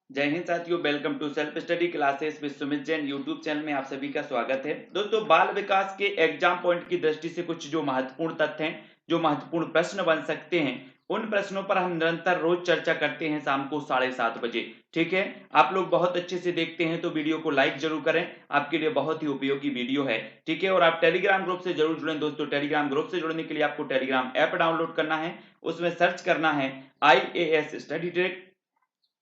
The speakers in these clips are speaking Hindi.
जय हिंद साथियों, welcome to self study classes with Sumit Jain YouTube channel में आप सभी का स्वागत है। दोस्तों, बाल विकास के एग्जाम पॉइंट की दृष्टि से कुछ जो महत्वपूर्ण तथ्य हैं, जो महत्वपूर्ण प्रश्न बन सकते हैं, उन प्रश्नों पर हम निरंतर रोज चर्चा करते हैं शाम को 7:30 बजे। ठीक है, आप लोग बहुत अच्छे से देखते हैं तो वीडियो को लाइक जरूर करें, आपके लिए बहुत ही उपयोगी वीडियो है। ठीक है, और आप टेलीग्राम ग्रुप से जरूर जुड़ें दोस्तों। टेलीग्राम ग्रुप से जुड़ने के लिए आपको टेलीग्राम ऐप डाउनलोड करना है, उसमें सर्च करना है IAS स्टडी ट्रैक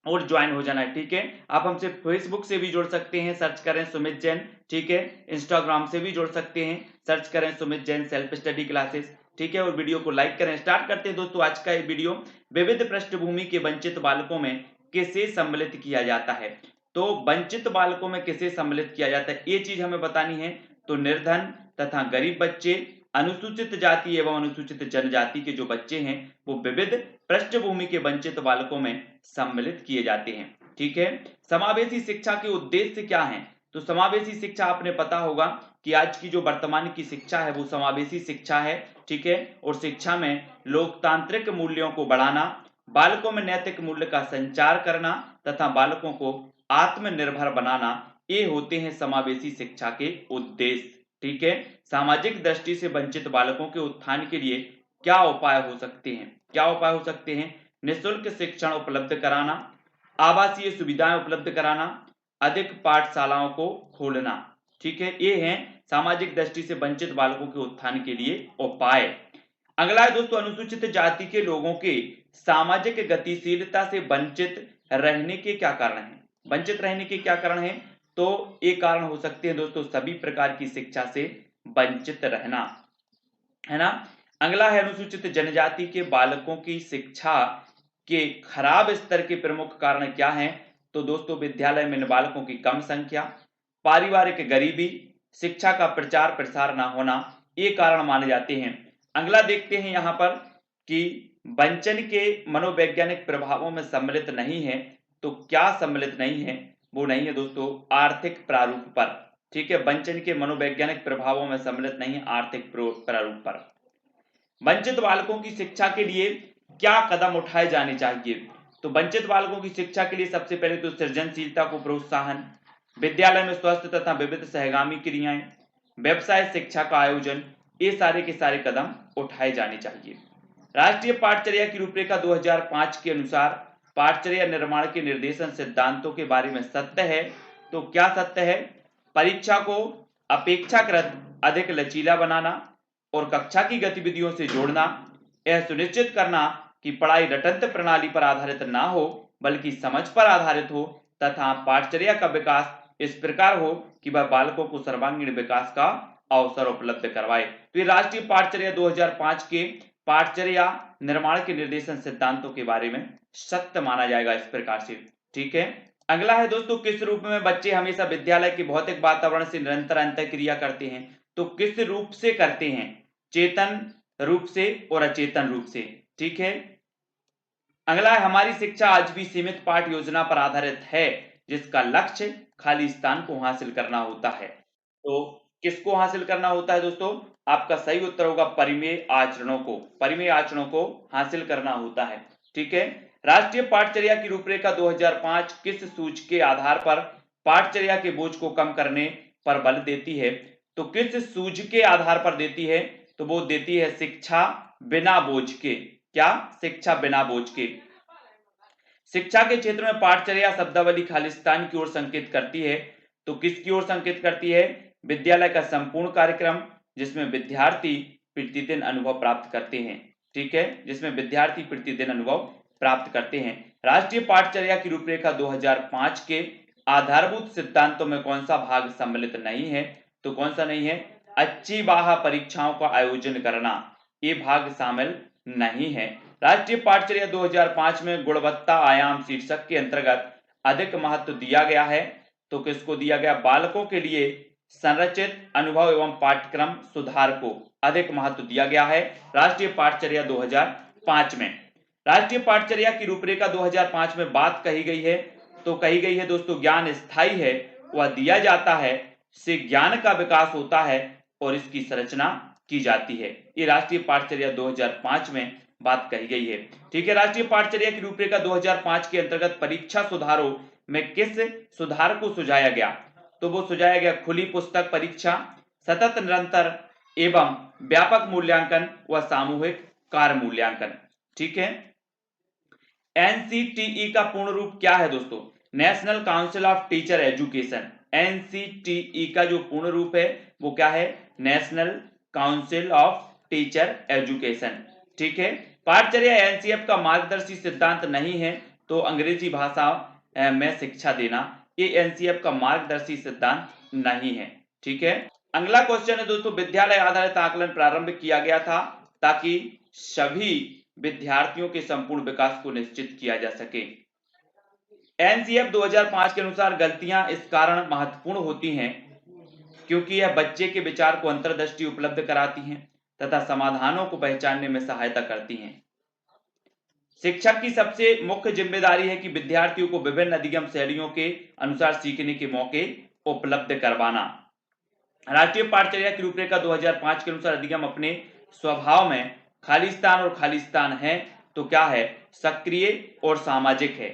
और ज्वाइन हो जाना है। ठीक है, आप हमसे फेसबुक से भी जुड़ सकते हैं, सर्च करें सुमित जैन। ठीक है, इंस्टाग्राम से भी जुड़ सकते हैं, सर्च करें Sumit Jain self study classes. ठीक है, और वीडियो को लाइक करें। स्टार्ट करते हैं दोस्तों आज का ये वीडियो। विविध पृष्ठभूमि के वंचित बालकों में किसे सम्मिलित किया जाता है? तो वंचित बालकों में किसे सम्मिलित किया जाता है, ये चीज हमें बतानी है। तो निर्धन तथा गरीब बच्चे, अनुसूचित जाति एवं अनुसूचित जनजाति के जो बच्चे हैं, वो विविध पृष्ठभूमि के वंचित बालकों में सम्मिलित किए जाते हैं। ठीक है, समावेशी शिक्षा के उद्देश्य क्या हैं? तो समावेशी शिक्षा आपने पता होगा कि आज की जो वर्तमान की शिक्षा है वो समावेशी शिक्षा है। ठीक है, और शिक्षा में लोकतांत्रिक मूल्यों को बढ़ाना, बालकों में नैतिक मूल्य का संचार करना तथा बालकों को आत्मनिर्भर बनाना, ये होते हैं समावेशी शिक्षा के उद्देश्य। ठीक है, सामाजिक दृष्टि से वंचित बालकों के उत्थान के लिए क्या उपाय हो सकते हैं? क्या उपाय हो सकते हैं? निःशुल्क शिक्षण उपलब्ध कराना, आवासीय सुविधाएं उपलब्ध कराना, अधिक पाठशालाओं को खोलना। ठीक है, ये हैं सामाजिक दृष्टि से वंचित बालकों के उत्थान के लिए उपाय। अगला है दोस्तों, अनुसूचित जाति के लोगों के सामाजिक गतिशीलता से वंचित रहने के क्या कारण हैं? वंचित रहने के क्या कारण हैं? तो ये कारण हो सकते हैं दोस्तों, सभी प्रकार की शिक्षा से वंचित रहना, है ना। अगला है, अनुसूचित जनजाति के बालकों की शिक्षा के खराब स्तर के प्रमुख कारण क्या हैं? तो दोस्तों, विद्यालय में बालकों की कम संख्या, पारिवारिक गरीबी, शिक्षा का प्रचार प्रसार ना होना, ये कारण माने जाते हैं। अगला देखते हैं यहां पर कि वंचन के मनोवैज्ञानिक प्रभावों में सम्मिलित नहीं है। तो क्या सम्मिलित नहीं है? वो नहीं है दोस्तों, आर्थिक प्रारूप पर। ठीक है, वंचन के मनोवैज्ञानिक प्रभावों में सम्मिलित नहीं है, आर्थिक प्रारूप पर। वंचित बालकों की शिक्षा के लिए क्या कदम उठाए जाने चाहिए? तो वंचित बालकों की शिक्षा के लिए सबसे पहले तो सृजनशीलता को प्रोत्साहन, विद्यालय में स्वस्थ तथा विविध सहगामी क्रियाएं, व्यवसाय शिक्षा का आयोजन, ये सारे के सारे कदम उठाए जाने चाहिए। राष्ट्रीय पाठचर्या की रूपरेखा 2005 के अनुसार पाठचर्या निर्माण के निर्देशन सिद्धांतों के बारे में सत्य है। तो क्या सत्य है? परीक्षा को अपेक्षाकृत अधिक लचीला बनाना और कक्षा की गतिविधियों से जोड़ना, यह सुनिश्चित करना कि पढ़ाई रटंत प्रणाली पर आधारित ना हो बल्कि समझ पर आधारित हो, तथा पाठचर्या का विकास इस प्रकार हो कि वह बालकों को सर्वांगीण विकास का अवसर उपलब्ध करवाए। तो ये राष्ट्रीय पाठचर्या 2005 के पाठचर्या निर्माण के निर्देशन सिद्धांतों के बारे में सत्य माना जाएगा इस प्रकार से। ठीक है, अगला है दोस्तों, किस रूप में बच्चे हमेशा विद्यालय के भौतिक वातावरण से निरंतर अंतःक्रिया करते हैं? तो किस रूप से करते हैं? चेतन रूप से और अचेतन रूप से। ठीक है, अगला है, हमारी शिक्षा आज भी सीमित पाठ योजना पर आधारित है जिसका लक्ष्य खाली स्थान को हासिल करना होता है। तो किसको हासिल करना होता है दोस्तों? आपका सही उत्तर होगा परिमेय आचरणों को, परिमेय आचरणों को हासिल करना होता है। ठीक है, राष्ट्रीय पाठचर्या की रूपरेखा 2005 किस सूची के आधार पर पाठचर्या के बोझ को कम करने पर बल देती है? तो किस सूझ के आधार पर देती है? तो वो देती है शिक्षा बिना बोझ के। क्या? शिक्षा बिना बोझ के। शिक्षा के क्षेत्र में पाठचर्या शब्दावली खालिस्तान की ओर संकेत करती है। तो किसकी ओर संकेत करती है? विद्यालय का संपूर्ण कार्यक्रम जिसमें विद्यार्थी प्रतिदिन अनुभव प्राप्त करते हैं। ठीक है, जिसमें विद्यार्थी प्रतिदिन अनुभव प्राप्त करते हैं। राष्ट्रीय पाठचर्या की रूपरेखा 2005 के आधारभूत सिद्धांतों में कौन सा भाग सम्मिलित नहीं है? तो कौन सा नहीं है? अच्छी बाह परीक्षाओं का आयोजन करना, ये भाग शामिल नहीं है। राष्ट्रीय पाठचर्या 2005 में गुणवत्ता आयाम शीर्षक के अंतर्गत अधिक महत्व दिया गया है। तो किसको दिया गया? बालकों के लिए संरचित अनुभव एवं पाठ्यक्रम सुधार को अधिक महत्व दिया गया है राष्ट्रीय पाठचर्या 2005 में। राष्ट्रीय पाठचर्या की रूपरेखा 2005 में बात कही गई है। तो कही गई है दोस्तों, ज्ञान स्थायी है, वह दिया जाता है, से ज्ञान का विकास होता है और इसकी संरचना की जाती है। ये राष्ट्रीय पाठचर्या 2005 में बात कही गई है। ठीक है, राष्ट्रीय पाठचर्या की रूपरेखा 2005 के अंतर्गत परीक्षा सुधारों में किस सुधार को सुझाया गया? तो वो सुझाया गया खुली पुस्तक परीक्षा, सतत निरंतर एवं व्यापक मूल्यांकन व सामूहिक कार्य मूल्यांकन। ठीक है। एनसीटीई का पूर्ण रूप क्या है दोस्तों? National council of teacher education. NCTE का जो पूर्ण रूप है वो क्या है? National council of teacher education. ठीक है। पाठचर्या एनसीएफ का मार्गदर्शी सिद्धांत नहीं है, तो अंग्रेजी भाषा में शिक्षा देना ये एनसीएफ का मार्गदर्शी सिद्धांत नहीं है। ठीक है। अगला क्वेश्चन है दोस्तों, विद्यालय आधारित आकलन प्रारंभ किया गया था ताकि सभी विद्यार्थियों के संपूर्ण विकास को निश्चित किया जा सके। एनसीएफ 2005 के अनुसार गलतियां इस कारण महत्वपूर्ण होती हैं क्योंकि यह बच्चे के विचार को अंतर्दृष्टि उपलब्ध कराती हैं तथा समाधानों को पहचानने में सहायता करती हैं। शिक्षक की सबसे मुख्य जिम्मेदारी है कि विद्यार्थियों को विभिन्न अधिगम शैलियों के अनुसार सीखने के मौके उपलब्ध करवाना। राष्ट्रीय पाठचर्या की रूपरेखा 2005 के अनुसार अधिगम अपने स्वभाव में खालिस्तान और खालिस्तान है, तो क्या है? सक्रिय और सामाजिक है।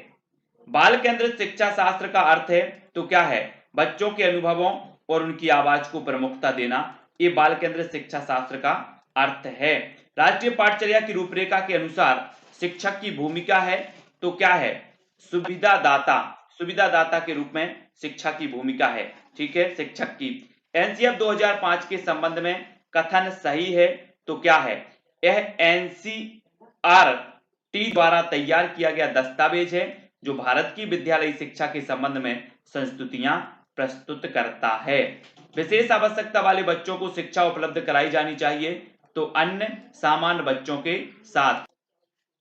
बाल केंद्रित शिक्षा शास्त्र का अर्थ है, तो क्या है? बच्चों के अनुभवों और उनकी आवाज को प्रमुखता देना, ये बाल केंद्रित शिक्षा शास्त्र का अर्थ है। राष्ट्रीय पाठचर्या की रूपरेखा के अनुसार शिक्षक की भूमिका है, तो क्या है? सुविधादाता। सुविधादाता के रूप में शिक्षा की भूमिका है। ठीक है, शिक्षक की। एनसीएफ 2005 के संबंध में कथन सही है, तो क्या है? यह एनसीईआरटी द्वारा तैयार किया गया दस्तावेज है जो भारत की विद्यालयी शिक्षा के संबंध में संस्तुतियां प्रस्तुत करता है। विशेष आवश्यकता वाले बच्चों को शिक्षा उपलब्ध कराई जानी चाहिए, तो अन्य सामान्य बच्चों के साथ।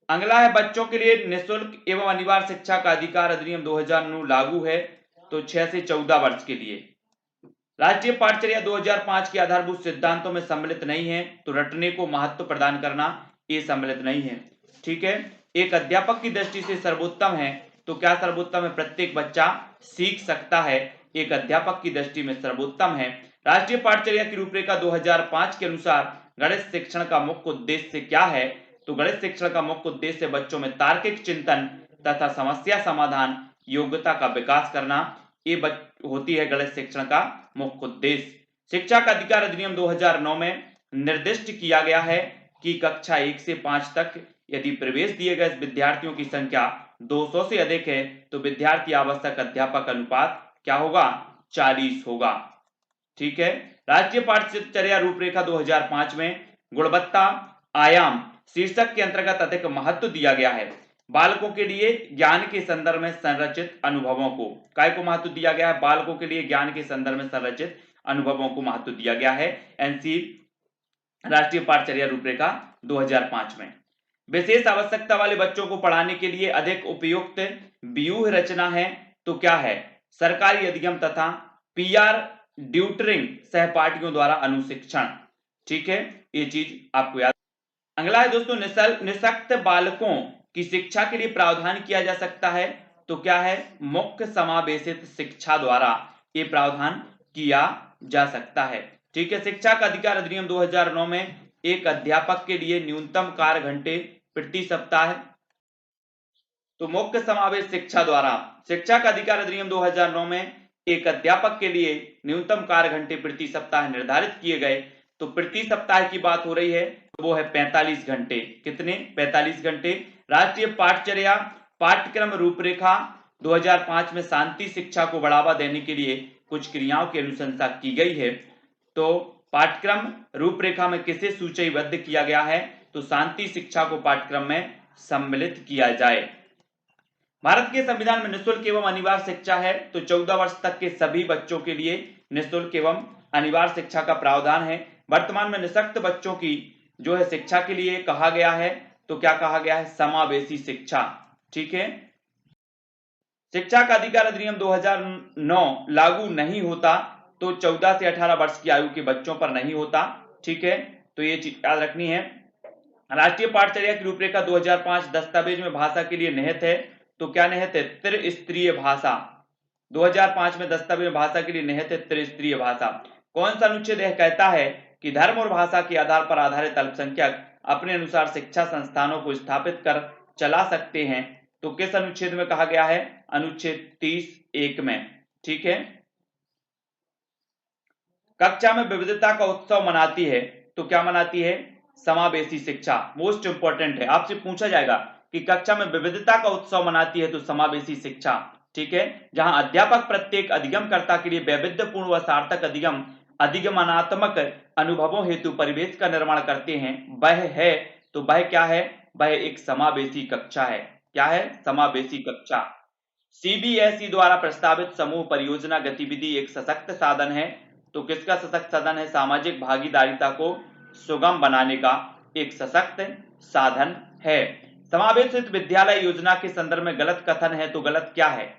अगला है बच्चों के लिए निःशुल्क एवं अनिवार्य शिक्षा का अधिकार अधिनियम 2009 लागू है, तो 6 से 14 वर्ष के लिए। राष्ट्रीय पाठचर्या 2005 के आधारभूत सिद्धांतों में सम्मिलित नहीं है, तो रटने को महत्व प्रदान करना ये सम्मिलित नहीं है। ठीक है। एक अध्यापक की दृष्टि से सर्वोत्तम है, तो क्या सर्वोत्तम है? प्रत्येक बच्चा सीख सकता है, एक अध्यापक की दृष्टि में सर्वोत्तम है। राष्ट्रीय पाठचर्या की रूपरेखा 2005 के अनुसार गणित शिक्षण का मुख्य उद्देश्य क्या है? तो गणित शिक्षण का मुख्य उद्देश्य बच्चों में तार्किक चिंतन तथा समस्या समाधान योग्यता का विकास करना, ये होती है गणित शिक्षण का मुख्य उद्देश्य। शिक्षा का अधिकार अधिनियम 2009 में निर्दिष्ट किया गया है कि कक्षा 1 से 5 तक यदि प्रवेश दिए गए विद्यार्थियों की संख्या 200 से अधिक है, तो विद्यार्थी आवश्यक अध्यापक अनुपात क्या होगा? 40 होगा। ठीक है। राष्ट्रीय पाठचर्या रूपरेखा 2005 में गुणवत्ता आयाम शीर्षक के अंतर्गत अधिक महत्व दिया गया है। बालकों के लिए ज्ञान के संदर्भ में संरचित अनुभवों को काय को महत्व दिया गया है? बालकों के लिए ज्ञान के संदर्भ में संरचित अनुभवों को महत्व दिया गया है एनसी राष्ट्रीय पाठचर्या रूपरेखा 2005 में। विशेष आवश्यकता वाले बच्चों को पढ़ाने के लिए अधिक उपयुक्त व्यूह रचना है, तो क्या है? सरकारी अधिगम तथा पीआर ट्यूटरिंग सहपाठियों द्वारा अनुशिक्षण। ठीक है, ये चीज आपको याद। अगला है दोस्तों, निःशक्त बालकों की शिक्षा के लिए प्रावधान किया जा सकता है, तो क्या है? मुख्य समावेशित शिक्षा द्वारा ये प्रावधान किया जा सकता है। ठीक है। शिक्षा का अधिकार अधिनियम 2009 में एक अध्यापक के लिए न्यूनतम कार्य घंटे प्रति सप्ताह, तो मुख्य समावेश शिक्षा द्वारा शिक्षा का अधिकार अधिनियम 2009 में एक अध्यापक के लिए न्यूनतम कार्य घंटे प्रति सप्ताह निर्धारित किए गए, तो प्रति सप्ताह की बात हो रही है, तो वो है 45 घंटे। कितने? 45 घंटे। राष्ट्रीय पाठचर्या पाठ्यक्रम रूपरेखा 2005 में शांति शिक्षा को बढ़ावा देने के लिए कुछ क्रियाओं की अनुशंसा की गई है, तो पाठ्यक्रम रूपरेखा में किसे सूचीबद्ध किया गया है? तो शांति शिक्षा को पाठ्यक्रम में सम्मिलित किया जाए। भारत के संविधान में निःशुल्क एवं अनिवार्य शिक्षा है, तो 14 वर्ष तक के सभी बच्चों के लिए निःशुल्क एवं अनिवार्य शिक्षा का प्रावधान है। वर्तमान में निःशक्त बच्चों की जो है शिक्षा के लिए कहा गया है, तो क्या कहा गया है? समावेशी शिक्षा। ठीक है। शिक्षा का अधिकार अधिनियम 2009 लागू नहीं होता, तो 14 से 18 वर्ष की आयु के बच्चों पर नहीं होता। ठीक है, तो ये चीज याद रखनी है। राष्ट्रीय पाठचर्या की रूपरेखा 2005 दस्तावेज में भाषा के लिए निहित है, तो क्या निहित है? त्रिस्तरीय भाषा। 2005 में दस्तावेज में भाषा के लिए निहित है त्रिस्तरीय भाषा। कौन सा अनुच्छेद यह कहता है कि धर्म और भाषा के आधार पर आधारित अल्पसंख्यक अपने अनुसार शिक्षा संस्थानों को स्थापित कर चला सकते हैं? तो किस अनुच्छेद में कहा गया है? अनुच्छेद 30(1) में। ठीक है, कक्षा में विविधता का उत्सव मनाती है, तो क्या मनाती है? समावेशी शिक्षा। मोस्ट इंपॉर्टेंट है, आपसे पूछा जाएगा कि कक्षा में विविधता का उत्सव मनाती है तो समावेशी शिक्षा। ठीक है, जहां अध्यापक प्रत्येक अधिगमकर्ता के लिए वैविध्यपूर्ण व सार्थक अधिगमनात्मक अनुभवों हेतु परिवेश का निर्माण करते हैं, वह है, तो वह क्या है? वह एक समावेशी कक्षा है। क्या है? समावेशी कक्षा। सीबीएसई द्वारा प्रस्तावित समूह परियोजना गतिविधि एक सशक्त साधन है, तो किसका सशक्त साधन है? सामाजिक भागीदारिता को सुगम बनाने का एक सशक्त साधन है। समावेशित विद्यालय योजना के संदर्भ में गलत कथन है, तो गलत क्या है?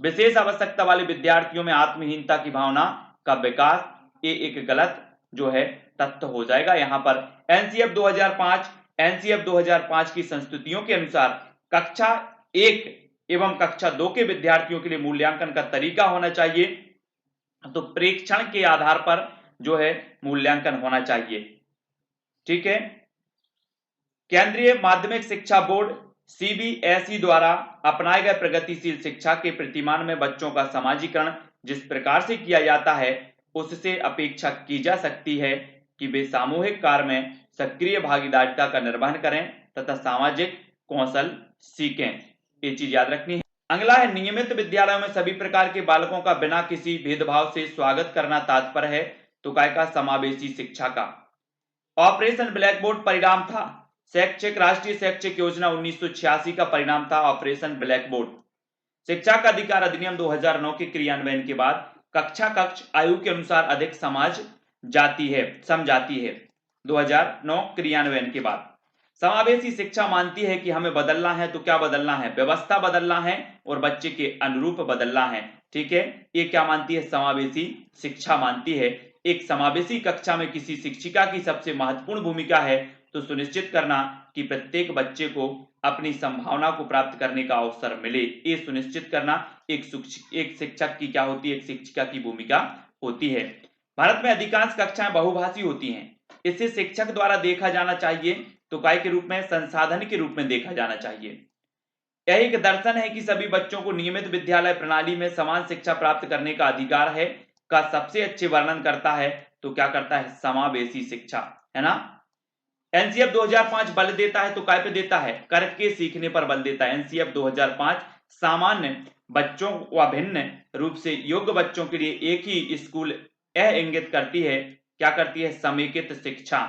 विशेष आवश्यकता वाले विद्यार्थियों में आत्महीनता की भावना का विकास, ये एक गलत जो है तथ्य हो जाएगा। यहां पर एनसीएफ 2005 की संस्तुतियों के अनुसार कक्षा 1 एवं कक्षा 2 के विद्यार्थियों के लिए मूल्यांकन का तरीका होना चाहिए, तो प्रेक्षण के आधार पर जो है मूल्यांकन होना चाहिए। ठीक है, केंद्रीय माध्यमिक शिक्षा बोर्ड सीबीएसई द्वारा अपनाए गए प्रगतिशील शिक्षा के प्रतिमान में बच्चों का समाजीकरण जिस प्रकार से किया जाता है, उससे अपेक्षा की जा सकती है कि वे सामूहिक कार्य में सक्रिय भागीदारिता का निर्वहन करें तथा सामाजिक कौशल सीखें। ये चीज याद रखनी है। अगला है, नियमित विद्यालयों में सभी प्रकार के बालकों का बिना किसी भेदभाव से स्वागत करना तात्पर्य है, तो काय का? समावेशी शिक्षा का। ऑपरेशन ब्लैकबोर्ड परिणाम था, राष्ट्रीय शैक्षिक योजना 1986 का परिणाम था ऑपरेशन ब्लैकबोर्ड। शिक्षा का अधिकार अधिनियम 2009 के क्रियान्वयन के बाद कक्ष आयु के अनुसार अधिक समझाती है। 2009 क्रियान्वयन के बाद समावेशी शिक्षा मानती है कि हमें बदलना है, तो क्या बदलना है? व्यवस्था बदलना है और बच्चे के अनुरूप बदलना है। ठीक है, ये क्या मानती है? समावेशी शिक्षा मानती है। एक समावेशी कक्षा में किसी शिक्षिका की सबसे महत्वपूर्ण भूमिका है तो सुनिश्चित करना कि प्रत्येक बच्चे को अपनी संभावना को प्राप्त करने का अवसर मिले। ये सुनिश्चित करना एक शिक्षक की क्या होती है? एक शिक्षिका की भूमिका होती है। भारत में अधिकांश कक्षाएं बहुभाषी होती हैं, इसे शिक्षक द्वारा देखा जाना चाहिए, तो काय के रूप में? संसाधन के रूप में देखा जाना चाहिए। यह एक दर्शन है कि सभी बच्चों को नियमित विद्यालय प्रणाली में समान शिक्षा प्राप्त करने का अधिकार है का सबसे अच्छे वर्णन करता है, तो क्या करता है? समावेशी शिक्षा, है ना। एनसीएफ 2005 बल देता है, तो काय पे देता है? करके सीखने पर बल देता है। एनसीएफ 2005 सामान्य बच्चों व भिन्न रूप से योग्य बच्चों के लिए एक ही स्कूल यह इंगित करती है, क्या करती है? समेकित शिक्षा।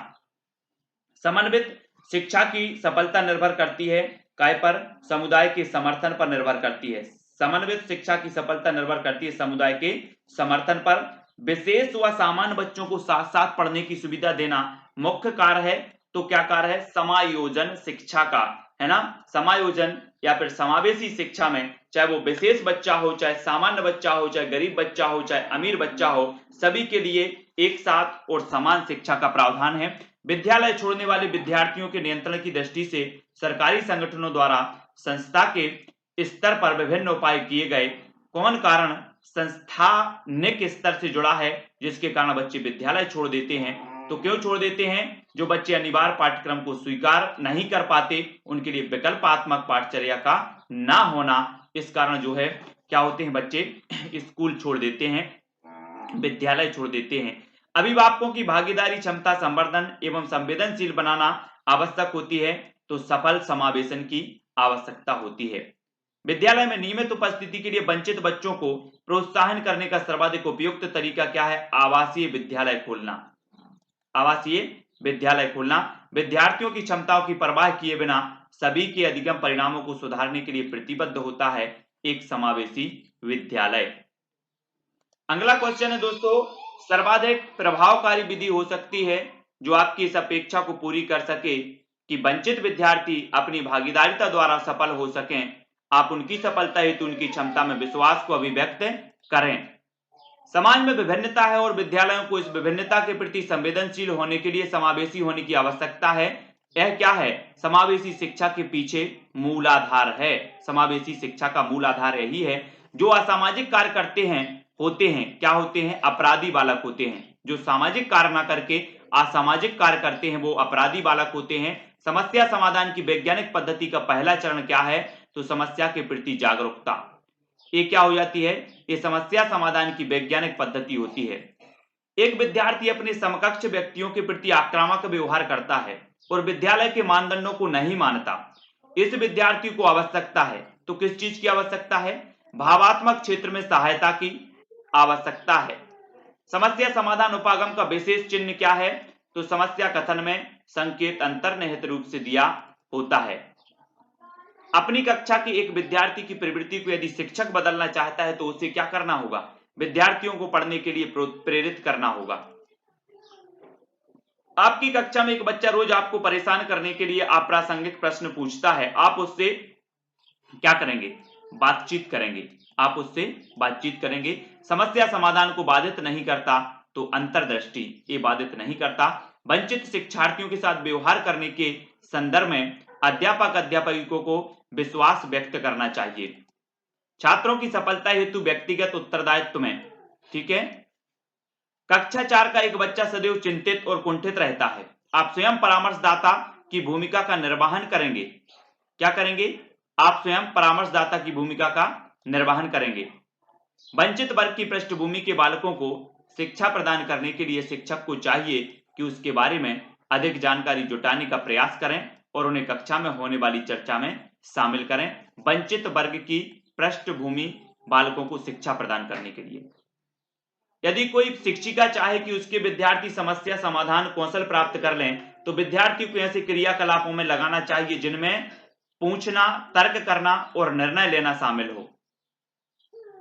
समन्वित शिक्षा की सफलता निर्भर करती है काय पर? समुदाय के समर्थन पर निर्भर करती है। समन्वित शिक्षा की सफलता निर्भर करती है समुदाय के समर्थन पर। विशेष व सामान्य बच्चों को साथ साथ पढ़ने की सुविधा देना मुख्य कार्य है, तो क्या कार्य है? समायोजन शिक्षा का, है ना। समायोजन या फिर समावेशी शिक्षा में चाहे वो विशेष बच्चा हो, चाहे सामान्य बच्चा हो, चाहे गरीब बच्चा हो, चाहे अमीर बच्चा हो, सभी के लिए एक साथ और समान शिक्षा का प्रावधान है। विद्यालय छोड़ने वाले विद्यार्थियों के नियंत्रण की दृष्टि से सरकारी संगठनों द्वारा संस्था के स्तर पर विभिन्न उपाय किए गए। कौन कारण संस्थानिक स्तर से जुड़ा है जिसके कारण बच्चे विद्यालय छोड़ देते हैं? तो क्यों छोड़ देते हैं? जो बच्चे अनिवार्य पाठ्यक्रम को स्वीकार नहीं कर पाते, उनके लिए विकल्पात्मक पाठचर्या का ना होना, इस कारण जो है क्या होते हैं? बच्चे स्कूल छोड़ देते हैं, विद्यालय छोड़ देते हैं। अभिभावकों की भागीदारी, क्षमता संवर्धन एवं संवेदनशील बनाना आवश्यक होती है, तो सफल समावेशन की आवश्यकता होती है। विद्यालय में नियमित उपस्थिति के लिए वंचित बच्चों को प्रोत्साहन करने का सर्वाधिक उपयुक्त तरीका क्या है? आवासीय विद्यालय खोलना। आवासीय विद्यालय खोलना विद्यार्थियों की क्षमताओं की परवाह किए बिना सभी के अधिगम परिणामों को सुधारने के लिए प्रतिबद्ध होता है एक समावेशी विद्यालय। अगला क्वेश्चन है दोस्तों, सर्वाधिक प्रभावकारी विधि हो सकती है जो आपकी इस अपेक्षा को पूरी कर सके कि वंचित विद्यार्थी अपनी भागीदारिता द्वारा सफल हो सकें। आप उनकी सफलता हेतु उनकी क्षमता में विश्वास को अभिव्यक्त करें। समाज में विभिन्नता है और विद्यालयों को इस विभिन्नता के प्रति संवेदनशील होने के लिए समावेशी होने की आवश्यकता है। यह क्या है? समावेशी शिक्षा के पीछे मूलाधार है। समावेशी शिक्षा का मूलाधार यही है। जो असामाजिक कार्य करते हैं होते हैं, क्या होते हैं? अपराधी बालक होते हैं। जो सामाजिक कार्य ना करके असामाजिक कार्य करते हैं वो अपराधी बालक होते हैं। समस्या समाधान की वैज्ञानिक पद्धति का पहला चरण क्या है? तो समस्या के प्रति जागरूकता। ये क्या हो जाती है? ये समस्या समाधान की वैज्ञानिक पद्धति होती है। एक विद्यार्थी अपने समकक्ष व्यक्तियों के प्रति आक्रामक व्यवहार करता है और विद्यालय के मानदंडों को नहीं मानता। इस विद्यार्थी को आवश्यकता है, तो किस चीज की आवश्यकता है? भावात्मक क्षेत्र में सहायता की आवश्यकता है। समस्या समाधान उपागम का विशेष चिन्ह क्या है? तो समस्या कथन में संकेत अंतर्निहित रूप से दिया होता है। अपनी कक्षा के एक विद्यार्थी की प्रवृत्ति को यदि शिक्षक बदलना चाहता है तो उसे क्या करना होगा? विद्यार्थियों को पढ़ने के लिए प्रेरित करना होगा। आपकी कक्षा में एक बच्चा रोज आपको परेशान करने के लिए अप्रासंगिक प्रश्न पूछता है, आप उससे क्या करेंगे? बातचीत करेंगे। आप उससे बातचीत करेंगे। समस्या समाधान को बाधित नहीं करता, तो अंतर्दृष्टि ये बाधित नहीं करता। वंचित शिक्षार्थियों के साथ व्यवहार करने के संदर्भ में अध्यापक अध्यापकों को विश्वास व्यक्त करना चाहिए। छात्रों की सफलता हेतु व्यक्तिगत उत्तरदायित्व में, ठीक है। कक्षा 4 का एक बच्चा सदैव चिंतित और कुंठित रहता है। आप स्वयं परामर्शदाता की भूमिका का निर्वहन करेंगे। क्या करेंगे? आप स्वयं परामर्शदाता की भूमिका का निर्वहन करेंगे। वंचित वर्ग की पृष्ठभूमि के बालकों को शिक्षा प्रदान करने के लिए शिक्षक को चाहिए कि उसके बारे में अधिक जानकारी जुटाने का प्रयास करें और उन्हें कक्षा में होने वाली चर्चा में शामिल करें। वंचित वर्ग की पृष्ठभूमि बालकों को शिक्षा प्रदान करने के लिए। यदि कोई शिक्षिका चाहे कि उसके विद्यार्थी समस्या समाधान कौशल प्राप्त कर लें, तो विद्यार्थी को ऐसे क्रियाकलापों में लगाना चाहिए जिनमें पूछना, तर्क करना और निर्णय लेना शामिल हो।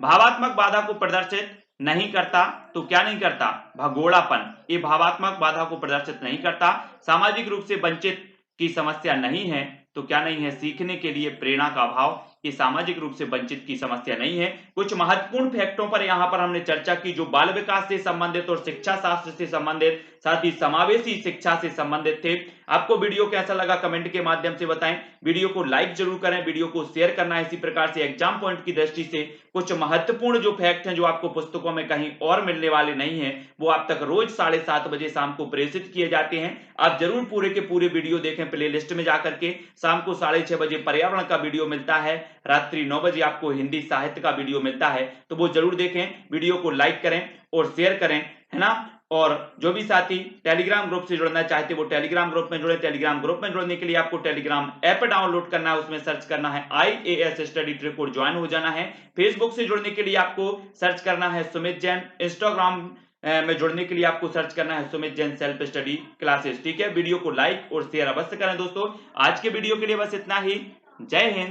भावात्मक बाधा को प्रदर्शित नहीं करता, तो क्या नहीं करता? भगोड़ापन। ये भावात्मक बाधा को प्रदर्शित नहीं करता। सामाजिक रूप से वंचित की समस्या नहीं है, तो क्या नहीं है? सीखने के लिए प्रेरणा का अभाव। ये सामाजिक रूप से वंचित की समस्या नहीं है। कुछ महत्वपूर्ण फैक्टों पर यहां पर हमने चर्चा की जो बाल विकास से संबंधित और शिक्षा शास्त्र से संबंधित, साथ ही समावेशी शिक्षा से संबंधित थे। आपको वीडियो कैसा लगा कमेंट के माध्यम से बताएं। वीडियो को लाइक जरूर करें, वीडियो को शेयर करना है। इसी प्रकार से एग्जाम पॉइंट की दृष्टि से कुछ महत्वपूर्ण जो फैक्ट हैं जो आपको पुस्तकों में कहीं और मिलने वाले नहीं है, वो आप तक रोज 7:30 बजे शाम को प्रेषित किए जाते हैं। आप जरूर पूरे के पूरे वीडियो देखें प्लेलिस्ट में जाकर के। शाम को 6:30 बजे पर्यावरण का वीडियो मिलता है, रात्रि 9 बजे आपको हिंदी साहित्य का वीडियो मिलता है, तो वो जरूर देखें। वीडियो को लाइक करें और शेयर करें, है ना। और जो भी साथी टेलीग्राम ग्रुप से जुड़ना चाहते वो टेलीग्राम ग्रुप में जुड़े। टेलीग्राम ग्रुप में जुड़ने के लिए आपको टेलीग्राम ऐप डाउनलोड करना है, उसमें सर्च करना है IAS स्टडी ट्रिक और ज्वाइन हो जाना है। फेसबुक से जुड़ने के लिए आपको सर्च करना है सुमित जैन। इंस्टाग्राम में जुड़ने के लिए आपको सर्च करना है Sumit Jain self study classes, ठीक है। वीडियो को लाइक और शेयर अवश्य करें दोस्तों। आज के वीडियो के लिए बस इतना ही। जय हिंद।